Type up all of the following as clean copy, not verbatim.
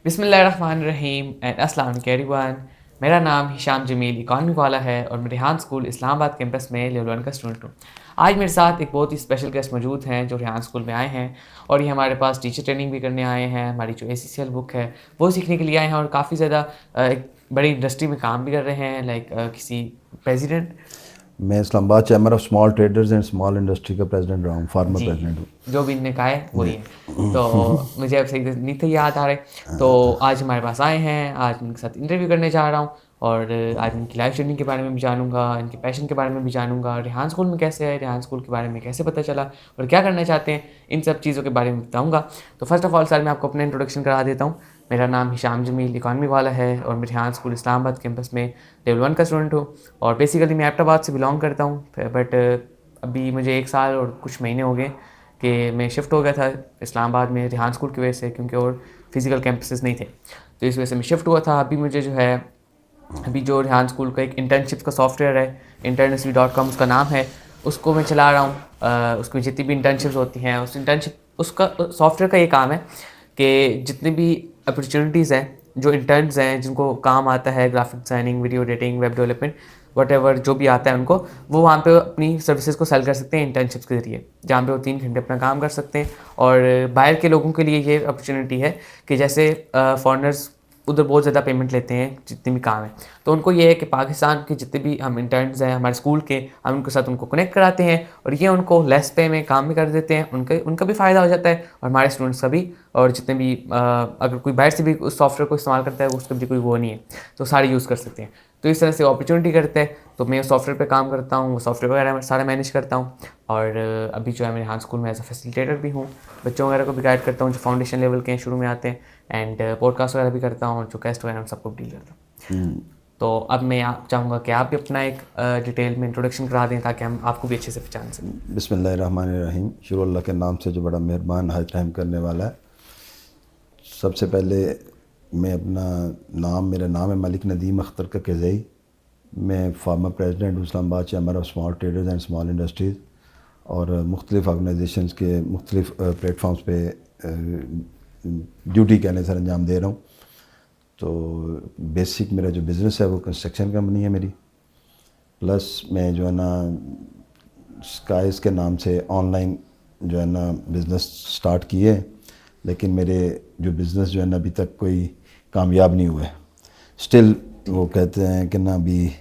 बिस्मिल्लाहिर्रहमानिर्रहीम एंड अस्सलाम वालेकुम एवरीवन। मेरा नाम हिशाम जमील इकॉनमी वाला है और मैं रेहान स्कूल इस्लामाबाद कैंपस में लेवल 1 का स्टूडेंट हूँ। आज मेरे साथ एक बहुत ही स्पेशल गेस्ट मौजूद हैं जो रेहान स्कूल में आए हैं और ये हमारे पास टीचर ट्रेनिंग भी करने आए हैं। हमारी जो ACCL बुक है वो सीखने के लिए आए हैं और काफ़ी ज़्यादा एक बड़ी इंडस्ट्री में काम भी कर रहे हैं किसी प्रेसिडेंट। मैं Islamabad chamber of small traders and small industry का प्रेसिडेंट रहा हूँ, फार्मर जी, प्रेसिडेंट हूँ। जो भी इनने कहा है वही है। तो मुझे अब सही नहीं थे याद आ रहे। तो आज हमारे पास आए हैं, आज इनके साथ इंटरव्यू करने जा रहा हूँ और आज इनकी लाइफ जर्नी के बारे में भी जानूंगा, इनके पैशन के बारे में भी जानूंगा, रेहान स्कूल में कैसे है, रेहान स्कूल के बारे में कैसे पता चला और क्या करना चाहते हैं, इन सब चीज़ों के बारे में बताऊँगा। तो फर्स्ट ऑफ ऑल सर मैं आपको अपना इंट्रोडक्शन करा देता हूँ। मेरा नाम हिशाम जमील इकॉनमी वाला है और मैं रेहान स्कूल इस्लामाबाद कैंपस में लेवल 1 का स्टूडेंट हूँ और बेसिकली मैं एबटाबाद से बिलोंग करता हूँ। बट अभी मुझे 1 साल और कुछ महीने हो गए कि मैं शिफ्ट हो गया था इस्लामाबाद में रेहान स्कूल की वजह से, क्योंकि और फिज़िकल कैंपसेस नहीं थे, तो इस वजह से मैं शिफ्ट हुआ था। अभी मुझे जो है अभी जो रेहान स्कूल का एक इंटर्नशिप का सॉफ्टवेयर है, internship.com उसका नाम है, उसको मैं चला रहा हूँ। उसमें जितनी भी इंटर्नशिप्स होती हैं उस इंटर्नशिप उसका सॉफ्टवेयर का ये काम है कि जितनी भी अपॉर्चुनिटीज़ हैं, जो इंटर्न्स हैं जिनको काम आता है graphic designing, video editing, web development, what जो भी आता है उनको, वो वहाँ पे अपनी सर्विसेज को सेल कर सकते हैं इंटर्नशिप्स के ज़रिए, जहाँ पे वो 3 घंटे अपना काम कर सकते हैं। और बाहर के लोगों के लिए ये अपॉर्चुनिटी है कि जैसे फॉरेनर्स उधर बहुत ज़्यादा पेमेंट लेते हैं जितने भी काम है, तो उनको ये है कि पाकिस्तान के जितने भी हम इंटर्न्स हैं हमारे स्कूल के, हम उनके साथ उनको कनेक्ट कराते हैं और ये उनको लेस पे में काम भी कर देते हैं, उनका भी फ़ायदा हो जाता है और हमारे स्टूडेंट्स का भी। और जितने भी अगर कोई बाहर से भी उस सॉफ्टवेयर को इस्तेमाल करता है उसका भी कोई वो नहीं है, तो सारे यूज़ कर सकते हैं। तो इस तरह से अपॉर्चुनिटी करते हैं। तो मैं उस सॉफ्टवेयर पे काम करता हूँ, वो सॉफ्टवेयर वगैरह सारा मैनेज करता हूँ और अभी जो है मैं रेहान स्कूल में एज अ फैसिलिटेटर भी हूँ, बच्चों वगैरह को भी गाइड करता हूँ जो फाउंडेशन लेवल के हैं, शुरू में आते हैं, एंड पॉडकास्ट वगैरह भी करता हूँ और जो गेस्ट वगैरह सबको डील करता हूँ। तो अब मैं आप चाहूँगा कि आप भी अपना एक डिटेल में इंट्रोडक्शन करा दें ताकि हम आपको भी अच्छे से पहचान सकें। बिस्मिल्लाहिर्रहमानिर्रहीम। शुरू अल्लाह के नाम से जो बड़ा मेहरबान हज रहम करने वाला है। सबसे पहले मैं अपना मेरा नाम है मलिक नदीम अख्तर कज़ई। मैं फार्मर प्रेसिडेंट हूँ Islamabad chamber of small traders and small industries और मुख्तलिफ़ ऑर्गेनाइजेशंस के मुख्तलिफ़ प्लेटफॉर्म्स पे ड्यूटी कहने से अंजाम दे रहा हूँ। तो बेसिक मेरा जो बिज़नेस है वो कंस्ट्रक्शन कंपनी है मेरी, प्लस मैं जो है ना स्काइस के नाम से ऑनलाइन जो है ना बिज़नेस स्टार्ट किए, लेकिन मेरे जो बिज़नेस जो है ना अभी तक कोई कामयाब नहीं हुआ है। स्टिल वो कहते हैं कि ना अभी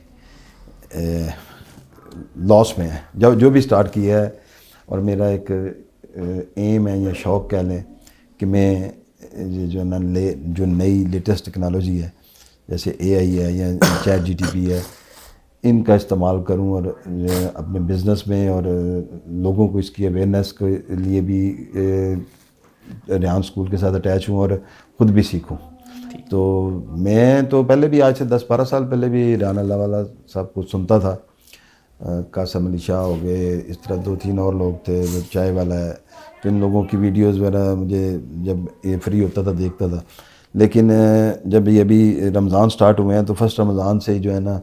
लॉस में है जो भी स्टार्ट किया है। और मेरा एक एम है या शौक़ कह लें कि मैं ये जो ना जो नई लेटेस्ट टेक्नोलॉजी है जैसे AI है या ChatGPT है, इनका इस्तेमाल करूं और अपने बिज़नेस में और लोगों को इसकी अवेयरनेस के लिए भी रेहान स्कूल के साथ अटैच हूं और ख़ुद भी सीखूं। तो मैं तो पहले भी आज से 10-12 साल पहले भी रेहान अल्लाह वाला सब कुछ सुनता था। कासम अली शाह हो गए, इस तरह 2-3 और लोग थे, जो चाय वाला है, तो इन लोगों की वीडियोस वगैरह मुझे जब ये फ्री होता था देखता था। लेकिन जब ये अभी रमज़ान स्टार्ट हुए हैं तो फर्स्ट रमज़ान से ही जो है ना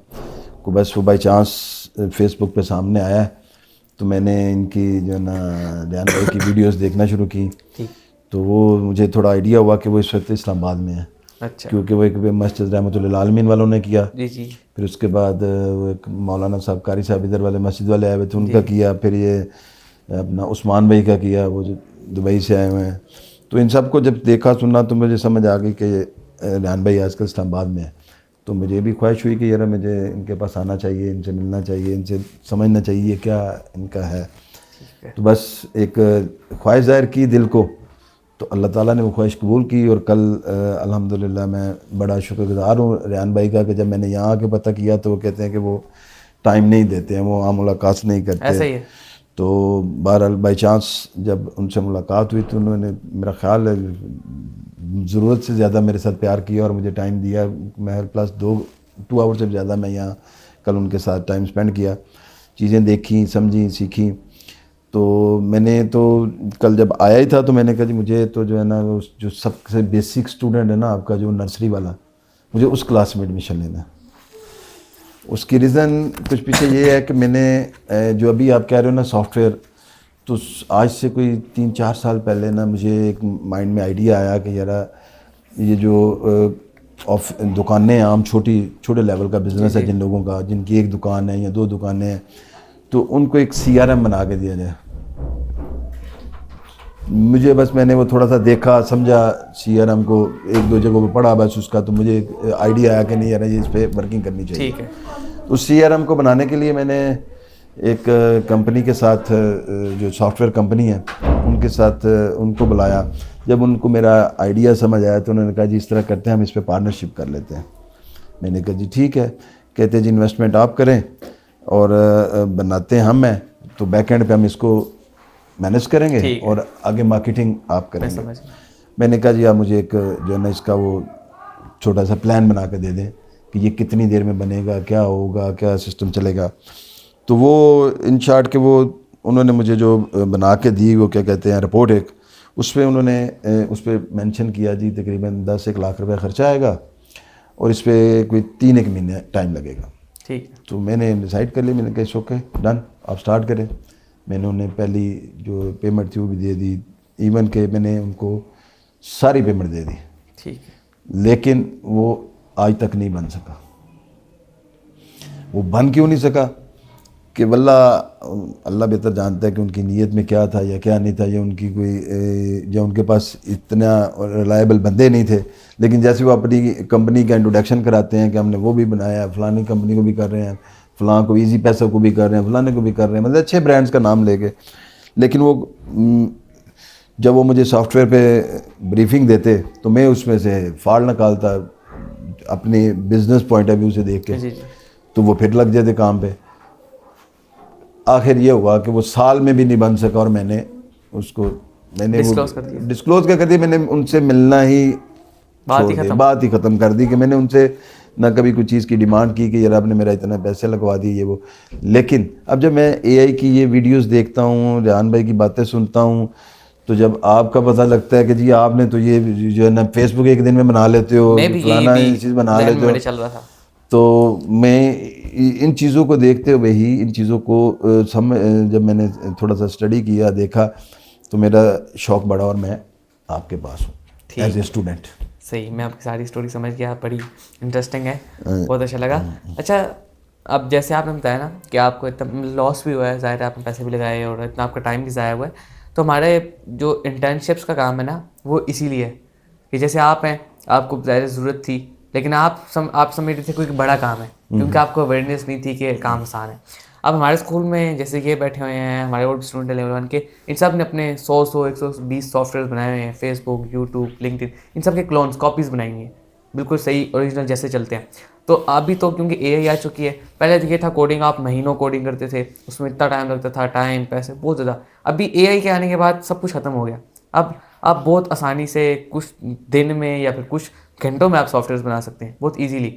को बस वो बाई चांस फेसबुक पे सामने आया है, तो मैंने इनकी जो है ना रेहान भाई की वीडियोस देखना शुरू की। तो वो मुझे थोड़ा आइडिया हुआ कि वो इस वक्त इस्लामाबाद में है। अच्छा। क्योंकि वो एक मस्जिद रहमतुल्लाह आलमीन वालों ने किया, जी जी। फिर उसके बाद वो एक मौलाना साहब कारी साहब इधर वाले मस्जिद वाले आए हुए थे उनका किया, फिर ये अपना उस्मान भाई का किया, वो जो दुबई से आए हुए हैं। तो इन सब को जब देखा सुना तो मुझे समझ आ गई कि रेहान भाई आजकल इस्लामाबाद में है। तो मुझे भी ख्वाहिश हुई कि यार मुझे इनके पास आना चाहिए, इनसे मिलना चाहिए, इनसे समझना चाहिए क्या इनका है। तो बस एक ख्वाहिश ज़ाहिर की दिल को, तो अल्लाह ताला ने वो ख्वाहिश कबूल की। और कल अल्हम्दुलिल्लाह मैं बड़ा शुक्रगुज़ार हूँ रेहान भाई का कि जब मैंने यहाँ आके पता किया तो वो कहते हैं कि वो टाइम नहीं देते हैं, वो आम मुलाकात नहीं करते। ऐसा ही है। तो बहरहाल बाई चांस जब उनसे मुलाकात हुई तो उन्होंने मेरा ख्याल है ज़रूरत से ज़्यादा मेरे साथ प्यार किया और मुझे टाइम दिया। मैं प्लस 2 आवर से ज़्यादा मैं यहाँ कल उनके साथ टाइम स्पेंड किया, चीज़ें देखी, समझी, सीखी। तो मैंने तो कल जब आया ही था तो मैंने कहा जी मुझे तो जो है ना जो सबसे बेसिक स्टूडेंट है ना आपका जो नर्सरी वाला, मुझे उस क्लास में एडमिशन लेना है। उसकी रीज़न कुछ पीछे ये है कि मैंने जो अभी आप कह रहे हो ना सॉफ्टवेयर, तो आज से कोई 3-4 साल पहले ना मुझे एक माइंड में आइडिया आया कि यार ये जो ऑफ दुकानें आम छोटे लेवल का बिज़नेस है जिन लोगों का, जिनकी एक दुकान है या 2 दुकानें हैं, तो उनको एक CRM बना के दिया जाए। मुझे बस मैंने वो थोड़ा सा देखा समझा CRM को, 1-2 जगहों पे पढ़ा बस उसका, तो मुझे एक आइडिया आया कि नहीं यार ये इस पर वर्किंग करनी चाहिए। ठीक है। तो CRM को बनाने के लिए मैंने एक कंपनी के साथ, जो सॉफ्टवेयर कंपनी है उनके साथ उनको बुलाया। जब उनको मेरा आइडिया समझ आया तो उन्होंने कहा जी इस तरह करते हैं, हम इस पे पार्टनरशिप कर लेते हैं। मैंने कहा जी ठीक है। कहते हैं जी इन्वेस्टमेंट आप करें और बनाते हैं हम हैं, तो बैक एंड पे हम इसको मैनेज करेंगे और आगे मार्केटिंग आप करेंगे। मैंने कहा जी आप मुझे एक जो है ना इसका वो छोटा सा प्लान बना के दे दें कि ये कितनी देर में बनेगा, क्या होगा, क्या सिस्टम चलेगा। तो वो इन शॉर्ट के वो उन्होंने मुझे जो बना के दी, वो क्या कहते हैं रिपोर्ट एक, उस पर उन्होंने उस पर मेंशन किया जी तकरीबन 10-1 लाख रुपए खर्चा आएगा और इस पर कोई 3-1 महीने टाइम लगेगा। ठीक। तो मैंने डिसाइड कर लिया, मैंने कहा इट्स ओके डन, आप स्टार्ट करें। मैंने उन्हें पहली जो पेमेंट थी वो भी दे दी, इवन के मैंने उनको सारी पेमेंट दे दी। ठीक। लेकिन वो आज तक नहीं बन सका। वो बन क्यों नहीं सका कि वल्ला अल्लाह बेहतर जानता है कि उनकी नीयत में क्या था या क्या नहीं था, या उनकी कोई या उनके पास इतना रिलायबल बंदे नहीं थे। लेकिन जैसे वो अपनी कंपनी का इंट्रोडक्शन कराते हैं कि हमने वो भी बनाया, फ़लानी कंपनी को भी कर रहे हैं, फ़लाँ को ईजी पैसा को भी कर रहे हैं, फ़लाने को भी कर रहे हैं, मतलब अच्छे ब्रांड्स का नाम लेके। लेकिन वो जब वो मुझे सॉफ्टवेयर पे ब्रीफिंग देते तो मैं उसमें से फाड़ निकालता अपने बिजनेस पॉइंट ऑफ व्यू से देख के, तो वो फिर लग जाते काम पे। आखिर ये हुआ कि वो साल में भी नहीं बन सका और मैंने डिस्क्लोज कर दिया। मैंने उनसे मिलना ही बात ही ख़त्म कर दी कि मैंने उनसे ना कभी कोई चीज़ की डिमांड की कि यार आपने मेरा इतना पैसे लगवा दिए ये वो। लेकिन अब जब मैं AI की ये वीडियोस देखता हूँ, रेहान भाई की बातें सुनता हूँ, तो जब आपका पता लगता है कि जी आपने तो ये जो है ना फेसबुक एक दिन में बना लेते हो, फलाना चीज़ बना लेते हो, तो मैं इन चीज़ों को देखते हुए ही इन चीज़ों को जब मैंने थोड़ा सा स्टडी किया, देखा, तो मेरा शौक़ बढ़ा और मैं आपके पास हूँ एज ए स्टूडेंट। सही, मैं आपकी सारी स्टोरी समझ गया, बड़ी इंटरेस्टिंग है, बहुत अच्छा लगा। अच्छा, अब जैसे आपने बताया ना कि आपको इतना लॉस भी हुआ है, ज़ाहिर है आपने पैसे भी लगाए और इतना आपका टाइम भी ज़ाया हुआ है, तो हमारे जो इंटर्नशिप्स का काम है ना वो इसीलिए है कि जैसे आप हैं, आपको ज़ाहिर ज़रूरत थी, लेकिन आप समझ रहे थे कोई बड़ा काम है क्योंकि आपको अवेयरनेस नहीं थी कि काम आसान है। अब हमारे स्कूल में जैसे ये बैठे हुए हैं हमारे और स्टूडेंट लेवल 1 के, इन सब ने अपने 100-120 सॉफ्टवेयर बनाए हुए हैं, फेसबुक, यूट्यूब, लिंक्डइन, इन सब के क्लोन्स, कॉपीज़ बनाई हुई हैं, बिल्कुल सही ओरिजिनल जैसे चलते हैं। तो अभी तो क्योंकि AI आ चुकी है, पहले तो ये था कोडिंग, आप महीनों कोडिंग करते थे, उसमें इतना टाइम लगता था, टाइम, पैसे बहुत ज़्यादा। अभी AI के आने के बाद सब कुछ ख़त्म हो गया। अब आप बहुत आसानी से कुछ दिन में या फिर कुछ घंटों में आप सॉफ्टवेयर बना सकते हैं बहुत इजीली।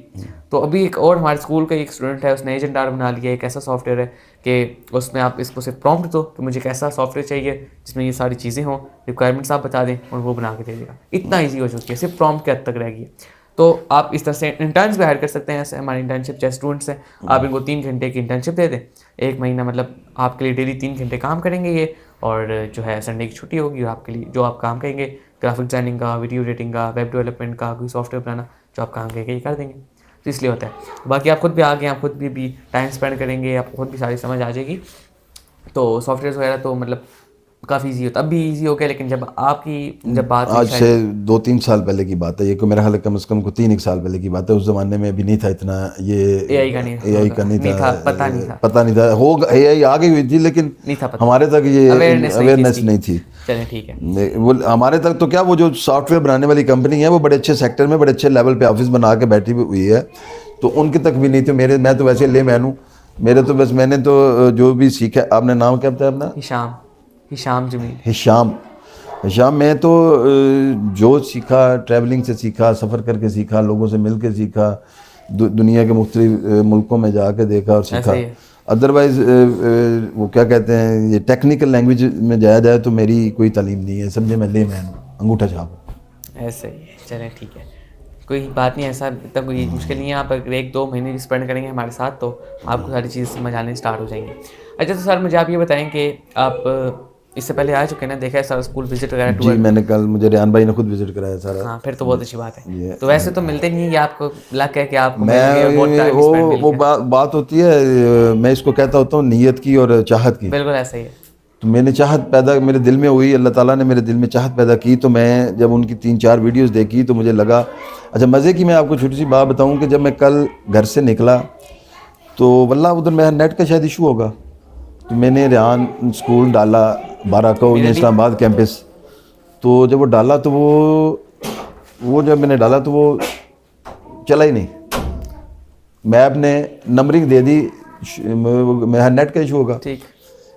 तो अभी एक और हमारे स्कूल का एक स्टूडेंट है, उसने एजेंट आर बना लिया। एक ऐसा सॉफ्टवेयर है कि उसमें आप इसको सिर्फ प्रॉम्प्ट दो कि मुझे कैसा सॉफ्टवेयर चाहिए जिसमें ये सारी चीज़ें हों, रिक्वायरमेंट्स आप बता दें और वो बना के दे देगा। इतना ईजी हो चुकी है, सिर्फ प्रॉम्प्ट के हद तक रह गई है। तो आप इस तरह से इंटर्न्स भी हायर कर सकते हैं। ऐसे हमारे इंटर्नशिप चाहे स्टूडेंट्स हैं, आप इनको 3 घंटे की इंटर्नशिप दे दें, 1 महीना मतलब आपके लिए डेली 3 घंटे काम करेंगे ये, और जो है संडे की छुट्टी होगी आपके लिए। जो आप काम करेंगे ग्राफिक डिज़ाइनिंग का, वीडियो एडिटिंग का, वेब डेवलपमेंट का, कोई सॉफ्टवेयर बनाना, जो आप काम करेंगे ये कर देंगे। तो इसलिए होता है। बाकी आप खुद भी आगे, आप खुद भी टाइम स्पेंड करेंगे, आपको खुद भी सारी समझ आ जाएगी। तो सॉफ्टवेयर वगैरह तो मतलब काफ़ी ईजी होता, अब भी ईजी हो गया, लेकिन जब बात आज से 2-3 साल पहले की बात है, ये को मेरा ख्याल कम से कम 3-1 साल पहले की बात है। उस ज़माने में भी नहीं था इतना ये AI का नहीं था, पता नहीं था। होगा, AI आ गई हुई थी लेकिन नहीं था पता, हमारे तक ये अवेयरनेस नहीं थी। चलें ठीक है। वो हमारे तक तो क्या, वो जो सॉफ्टवेयर बनाने वाली कंपनी है वो बड़े अच्छे सेक्टर में, बड़े अच्छे लेवल पे ऑफिस बना के बैठी हुई है, तो उनके तक भी नहीं थे। मैं तो वैसे लेमैन हूँ, मेरे तो बस मैंने तो जो भी सीखा। आपने नाम क्या बताया अपना? हिशाम जमील। हिशाम। मैं तो जो सीखा ट्रैवलिंग से सीखा, सफ़र करके सीखा, लोगों से मिल के सीखा, दुनिया के मुख्तलिफ मुल्कों में जाके देखा और सीखा। अदरवाइज़ वो क्या कहते हैं, ये टेक्निकल लैंग्वेज में जाया जाए तो मेरी कोई तालीम नहीं है, समझे, मैं लेमैन हूँ, अंगूठा छाप। ऐसे ही चलें ठीक है, कोई बात नहीं, ऐसा इतना कोई मुश्किल नहीं है। आप अगर 1-2 महीने भी स्पेंड करेंगे हमारे साथ तो आपको सारी चीज़ समझ आने स्टार्ट हो जाएंगी। अच्छा तो सर मुझे आप ये बताएं कि आप इससे पहले आ चुके हैं ना, देखा है सारा स्कूल विजिट वगैरह जी टूर? मैंने कल, मुझे रेहान भाई ने खुद विजिट कराया सारा। हाँ फिर तो बहुत अच्छी बात है। ये तो वैसे तो मिलते नहीं है, ये आपको लक है कि आपको मिल मैं गए, बहुत टाइम स्पेंड मिल वो गया। बात होती है, मैं इसको कहता होता हूँ नीयत की और चाहत की। बिल्कुल ऐसा ही है। तो मैंने चाहत पैदा मेरे दिल में हुई, अल्लाह ताला ने मेरे दिल में चाहत पैदा की, तो मैं जब उनकी 3-4 वीडियोस देखी तो मुझे लगा। अच्छा मज़े की मैं आपको छोटी सी बात बताऊं कि जब मैं कल घर से निकला तो वल्लाह उधर मेरा नेट का शायद इशू होगा, तो मैंने रेहान स्कूल डाला बाराको इस्लामाबाद कैंपस। तो जब वो डाला तो वो जब मैंने डाला तो वो चला ही नहीं। मैप ने नंबरिंग दे दी, मेरा नेट का इशू होगा। ठीक।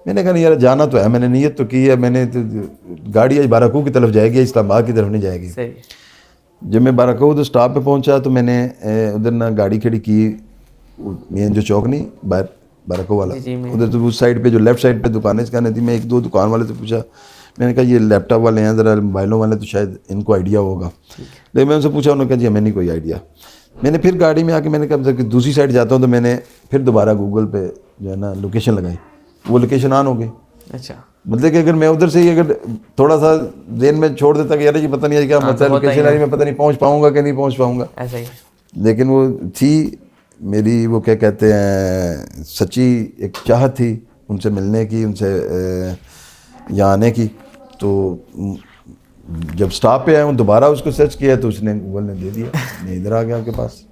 मैंने कहा नहीं यार जाना तो है, मैंने नीयत तो की है, मैंने तो गाड़ी आज बाराको की तरफ जाएगी, इस्लामाबाद की तरफ नहीं जाएगी। सही। जब मैं बाराको उधर स्टॉप पे पहुंचा तो मैंने उधर ना गाड़ी खड़ी की, मेन जो चौक नहीं बाराको वाला, जी, उधर तो उस साइड पे जो लेफ्ट साइड पे दुकानें इसका नहीं थी। मैं 1-2 दुकान वाले से पूछा, मैंने कहा ये लैपटॉप वाले हैं ज़रा मोबाइलों वाले, तो शायद इनको आइडिया होगा। लेकिन मैं उनसे पूछा, उन्होंने कहा जी हमें नहीं कोई आइडिया। मैंने फिर गाड़ी में आके मैंने कहा कि दूसरी साइड जाता हूँ, तो मैंने फिर दोबारा गूगल पे जो है ना लोकेशन लगाई, वो लोकेशन ऑन हो गई। अच्छा। मतलब कि अगर मैं उधर से ही अगर थोड़ा सा देन में छोड़ देता कि यार ये पता नहीं है क्या मतलब लोकेशन आई, मैं पता नहीं पहुंच पाऊंगा कि नहीं पहुंच पाऊंगा। ऐसा ही। लेकिन वो थी मेरी, वो क्या कहते हैं, सच्ची एक चाहत थी उनसे मिलने की, उनसे यहाँ आने की। तो जब स्टॉप पे आया हूँ दोबारा उसको सर्च किया तो उसने गूगल ने दे दिया, मैं इधर आ गया आपके पास।